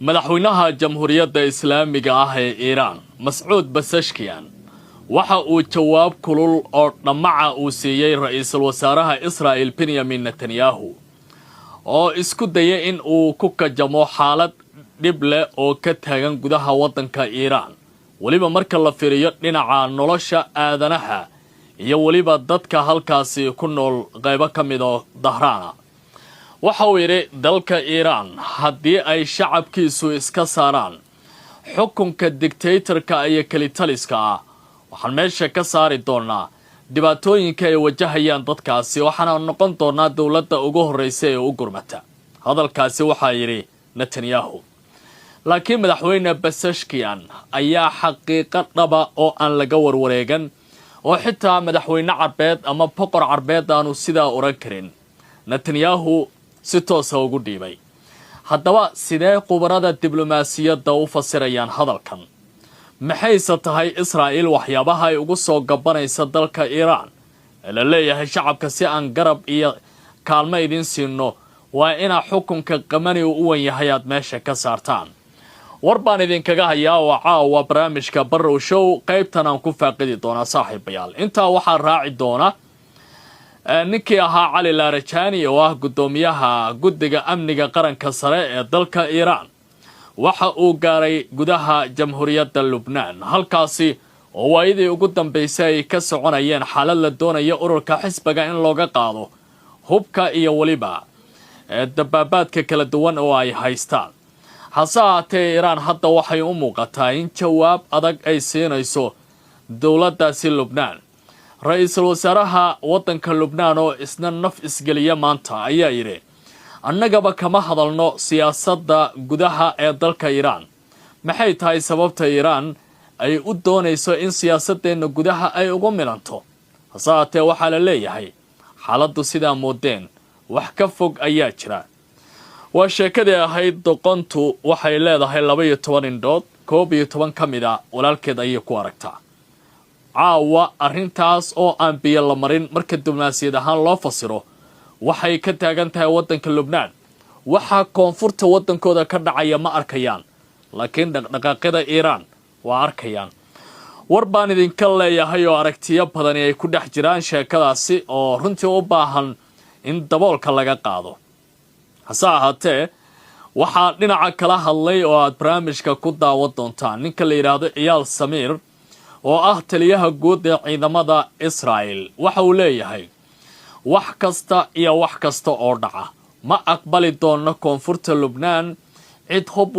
madaxweynaha jamhuuriyadda islaamiga ah ee Iiraan Mas'uud Pezeshkian waxa uu jawaab kulul oo dhamaca uu siiyay ra'iisul wasaaraha Israa'iil Benjamin Netanyahu oo isku dayay in uu ku kajamo xaalad dhib leh oo ka taagan gudaha waddanka Iiraan waliba marka la fiiriyo dhinaca nolosha aadanaha iyo waliba dadka halkaasi ku nool qaybo ka mid ah Dahraan waxa uu yiri dalka Iiraan haddii ay shacabkiisu iska saaraan xukunka dictatorka ay kalitaliska waxaan meesha ka saari doonaa dhibaatooyinka ay wajahayaan dadkaasi waxaana noqon doonaa dawladda ugu horeysa ee u gurmata hadalkaasi waxa yiri Netanyahu laakiin madaxweyne Pezeshkian ayaa xaqiiqo dhaba oo aan laga warwareegan oo xitaa madaxweyne Carbeed ama boqor Carbeed aanu sidaa oran karin Netanyahu si toos ah ugu dhiibay haddaba sidee qubarada diblomaasiyadda u fasirayaan hadalkan maxayse tahay Israa'iil waxyaabaha ay ugu soo gabanaysa dalka Iiraan la leeyahay shacabka si aan garab iyo kaalmo idin siino waa ina xukunka qamani u wan yahay aad meesha ka saartaan warbaan idinkaga hayaa oo caawa barnaamijka Barrow Show qaybtan aan ku faaqidi doona saaxiibayaal inta waxa raaci doona ninkii ahaa Cali Laarajani oo ah gudoomiyaha guddiga amniga qaranka sare ee dalka Iiraan waxa uu gaaray gudaha jamhuuriyadda Lubnaan halkaasi oo waayadii ugu dambeysay ay ka soconayeen xaalad la doonayo ururka xisbiga in looga qaado hubka iyo waliba dabaabaadka kala duwan oo ay haystaan hase ahaatee Iiraan hadda waxay u muuqataa in jawaab adag ay siinayso dawladdaasi Lubnaan ra'iisul wasaaraha waddanka Lubnaan oo isna naf isgaliya maanta ayaa yiri annagaba kama hadalno siyaasadda gudaha ee dalka Iiraan maxay tahay sababta Iiraan ay u doonayso in siyaasaddeena gudaha ay ugu milanto hase ahaatee waxaa la leeyahay xaaladdu sidaa moodeen wax ka fog ayaa jira waa sheekadii ahayd doqontu waxay leedahay 12 indhood 11 ka mid ah walaalkeed ayay ku aragtaa caawa arrintaas oo aan biyo la marin marka diblomaasiyad ahaan loo fasiro waxay ka taagan tahay waddanka Lubnaan waxa koonfurta waddankooda ka dhacaya ma arkayaan laakiin dhaqdhaqaaqyada Iiraan waa arkayaan warbaan idinka leeyahay oo aragtiyo badan ay ku dhex jiraan sheekadaasi oo runtii u baahan in daboolka laga qaado hase ahaatee waxaa dhinaca kala hadlay oo aad barnaamijka ku daawan doontaan ninka la yiraahdo Iyaal Samiir oo ah taliyaha guud ee ciidamada Israa'iil waxa uu leeyahay wax kasta oo dhaca ma aqbali doono koonfurta Lubnaan cid hub